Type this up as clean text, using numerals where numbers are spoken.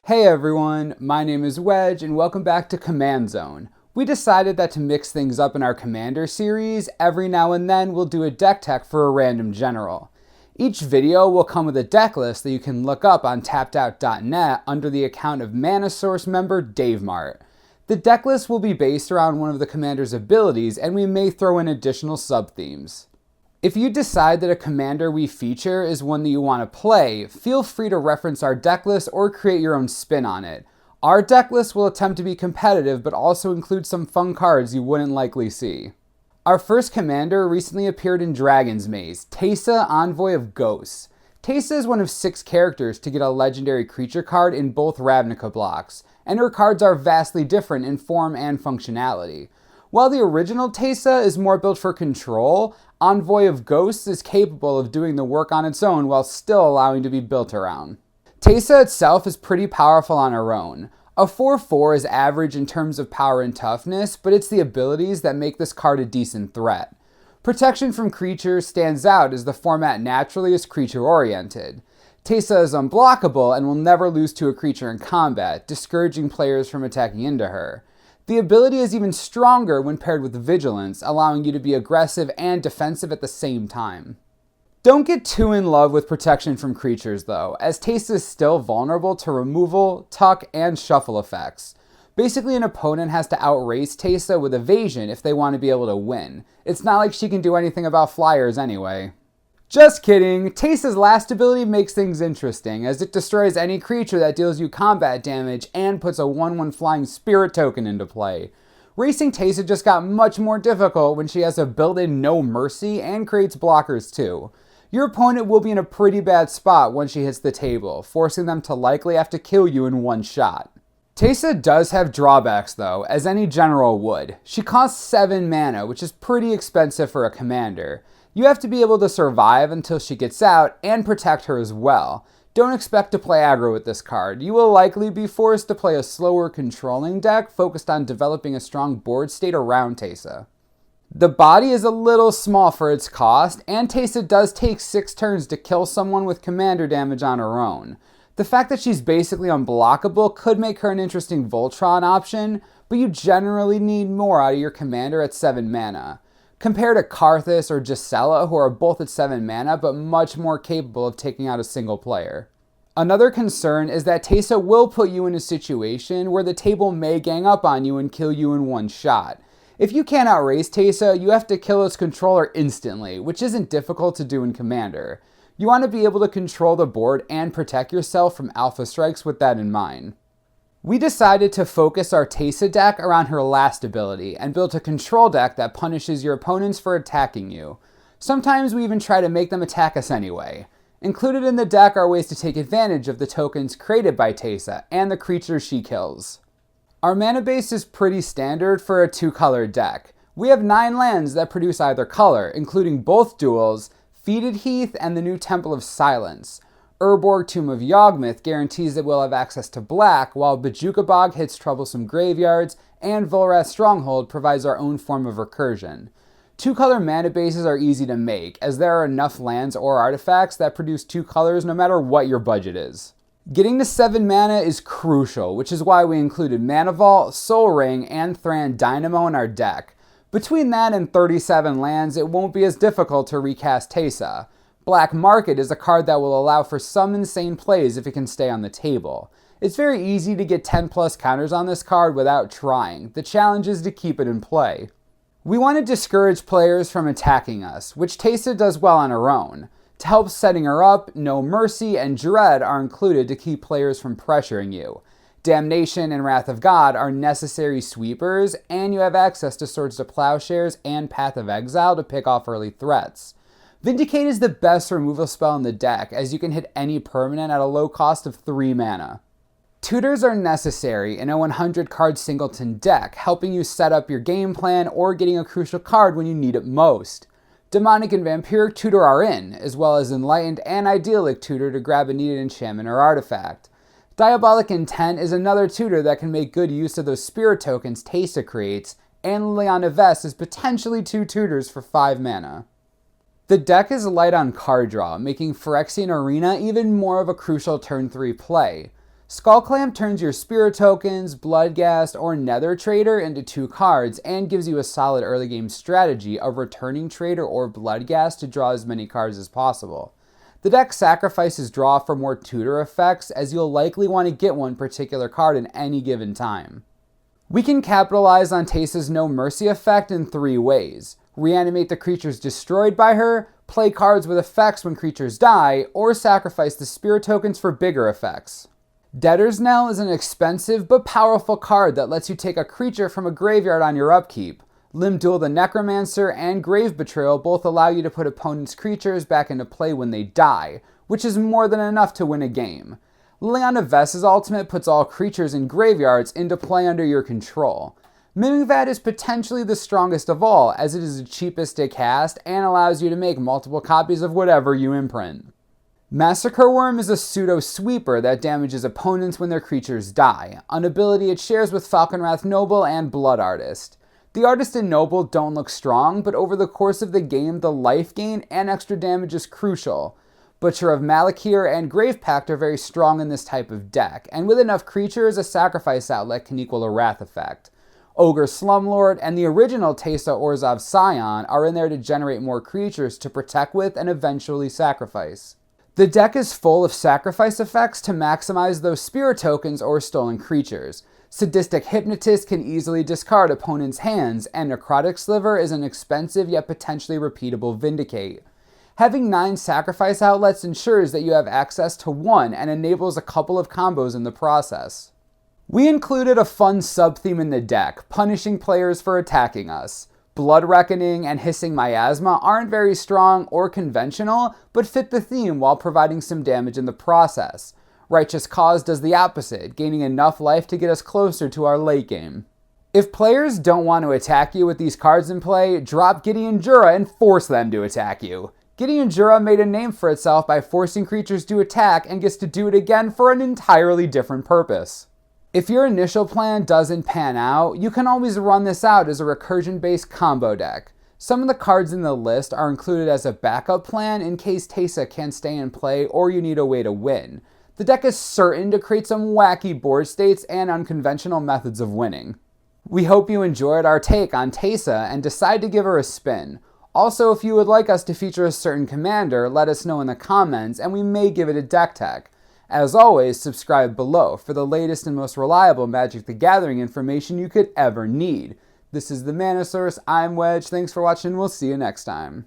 Hey everyone, my name is Wedge and welcome back to Command Zone. We decided that to mix things up in our Commander series, every now and then we'll do a deck tech for a random general. Each video will come with a deck list that you can look up on tappedout.net under the account of Mana Source member DaveMart. The deck list will be based around one of the commander's abilities, and we may throw in additional sub-themes. If you decide that a commander we feature is one that you want to play, feel free to reference our deck list or create your own spin on it. Our deck list will attempt to be competitive, but also include some fun cards you wouldn't likely see. Our first commander recently appeared in Dragon's Maze, Teysa, Envoy of Ghosts. Teysa is one of 6 characters to get a legendary creature card in both Ravnica blocks, and her cards are vastly different in form and functionality. While the original Teysa is more built for control, Envoy of Ghosts is capable of doing the work on its own while still allowing to be built around. Teysa itself is pretty powerful on her own. A 4/4 is average in terms of power and toughness, but it's the abilities that make this card a decent threat. Protection from creatures stands out as the format naturally is creature-oriented. Teysa is unblockable and will never lose to a creature in combat, discouraging players from attacking into her. The ability is even stronger when paired with Vigilance, allowing you to be aggressive and defensive at the same time. Don't get too in love with protection from creatures though, as Teysa is still vulnerable to removal, tuck, and shuffle effects. Basically, an opponent has to outrace Teysa with evasion if they want to be able to win. It's not like she can do anything about flyers anyway. Just kidding, Teysa's last ability makes things interesting, as it destroys any creature that deals you combat damage and puts a 1/1 flying spirit token into play. Racing Teysa just got much more difficult when she has a built-in no mercy and creates blockers too. Your opponent will be in a pretty bad spot once she hits the table, forcing them to likely have to kill you in one shot. Teysa does have drawbacks though, as any general would. She costs 7 mana, which is pretty expensive for a commander. You have to be able to survive until she gets out and protect her as well. Don't expect to play aggro with this card. You will likely be forced to play a slower controlling deck focused on developing a strong board state around Teysa. The body is a little small for its cost, and Teysa does take 6 turns to kill someone with commander damage on her own. The fact that she's basically unblockable could make her an interesting Voltron option, but you generally need more out of your commander at 7 mana. Compare to Karthus or Gisela, who are both at 7 mana, but much more capable of taking out a single player. Another concern is that Teysa will put you in a situation where the table may gang up on you and kill you in one shot. If you can't outrace Teysa, you have to kill its controller instantly, which isn't difficult to do in Commander. You want to be able to control the board and protect yourself from alpha strikes with that in mind. We decided to focus our Teysa deck around her last ability and built a control deck that punishes your opponents for attacking you. Sometimes we even try to make them attack us anyway. Included in the deck are ways to take advantage of the tokens created by Teysa and the creatures she kills. Our mana base is pretty standard for a 2-color deck. We have 9 lands that produce either color, including both duals, Fetid Heath and the new Temple of Silence. Urborg Tomb of Yawgmoth guarantees that we'll have access to black, while Bojuka Bog hits troublesome graveyards, and Volrath Stronghold provides our own form of recursion. 2-color mana bases are easy to make, as there are enough lands or artifacts that produce 2 colors no matter what your budget is. Getting to 7 mana is crucial, which is why we included Mana Vault, Sol Ring, and Thran Dynamo in our deck. Between that and 37 lands, it won't be as difficult to recast Teysa. Black Market is a card that will allow for some insane plays if it can stay on the table. It's very easy to get 10 plus counters on this card without trying. The challenge is to keep it in play. We want to discourage players from attacking us, which Teysa does well on her own. To help setting her up, No Mercy and Dread are included to keep players from pressuring you. Damnation and Wrath of God are necessary sweepers, and you have access to Swords to Plowshares and Path of Exile to pick off early threats. Vindicate is the best removal spell in the deck, as you can hit any permanent at a low cost of 3 mana. Tutors are necessary in a 100-card singleton deck, helping you set up your game plan or getting a crucial card when you need it most. Demonic and Vampiric Tutor are in, as well as Enlightened and Idyllic Tutor to grab a needed enchantment or artifact. Diabolic Intent is another tutor that can make good use of those spirit tokens Teysa creates, and Liliana Vest is potentially 2 tutors for 5 mana. The deck is light on card draw, making Phyrexian Arena even more of a crucial turn 3 play. Skull Clamp turns your Spirit Tokens, Bloodghast, or Nether Trader into 2 cards and gives you a solid early game strategy of returning Trader or Bloodghast to draw as many cards as possible. The deck sacrifices draw for more tutor effects, as you'll likely want to get one particular card in any given time. We can capitalize on Teysa's No Mercy effect in 3 ways. Reanimate the creatures destroyed by her, play cards with effects when creatures die, or sacrifice the Spirit Tokens for bigger effects. Debtor's Knell is an expensive but powerful card that lets you take a creature from a graveyard on your upkeep. Limb Duel the Necromancer and Grave Betrayal both allow you to put opponents' creatures back into play when they die, which is more than enough to win a game. Leona Vess's ultimate puts all creatures in graveyards into play under your control. Mimic Vat is potentially the strongest of all, as it is the cheapest to cast and allows you to make multiple copies of whatever you imprint. Massacre Worm is a pseudo-sweeper that damages opponents when their creatures die, an ability it shares with Falconwrath Noble and Blood Artist. The Artist and Noble don't look strong, but over the course of the game, the life gain and extra damage is crucial. Butcher of Malakir and Grave Pact are very strong in this type of deck, and with enough creatures, a sacrifice outlet can equal a Wrath effect. Ogre Slumlord and the original Teysa Orzhov Scion are in there to generate more creatures to protect with and eventually sacrifice. The deck is full of sacrifice effects to maximize those Spirit Tokens or stolen creatures. Sadistic Hypnotist can easily discard opponents' hands, and Necrotic Sliver is an expensive yet potentially repeatable Vindicate. Having 9 sacrifice outlets ensures that you have access to 1 and enables a couple of combos in the process. We included a fun sub-theme in the deck, punishing players for attacking us. Blood Reckoning and Hissing Miasma aren't very strong or conventional, but fit the theme while providing some damage in the process. Righteous Cause does the opposite, gaining enough life to get us closer to our late game. If players don't want to attack you with these cards in play, drop Gideon Jura and force them to attack you. Gideon Jura made a name for itself by forcing creatures to attack and gets to do it again for an entirely different purpose. If your initial plan doesn't pan out, you can always run this out as a recursion-based combo deck. Some of the cards in the list are included as a backup plan in case Teysa can't stay in play or you need a way to win. The deck is certain to create some wacky board states and unconventional methods of winning. We hope you enjoyed our take on Teysa and decide to give her a spin. Also, if you would like us to feature a certain commander, let us know in the comments and we may give it a deck tech. As always, subscribe below for the latest and most reliable Magic the Gathering information you could ever need. This is the Mana Source, I'm Wedge, thanks for watching, we'll see you next time.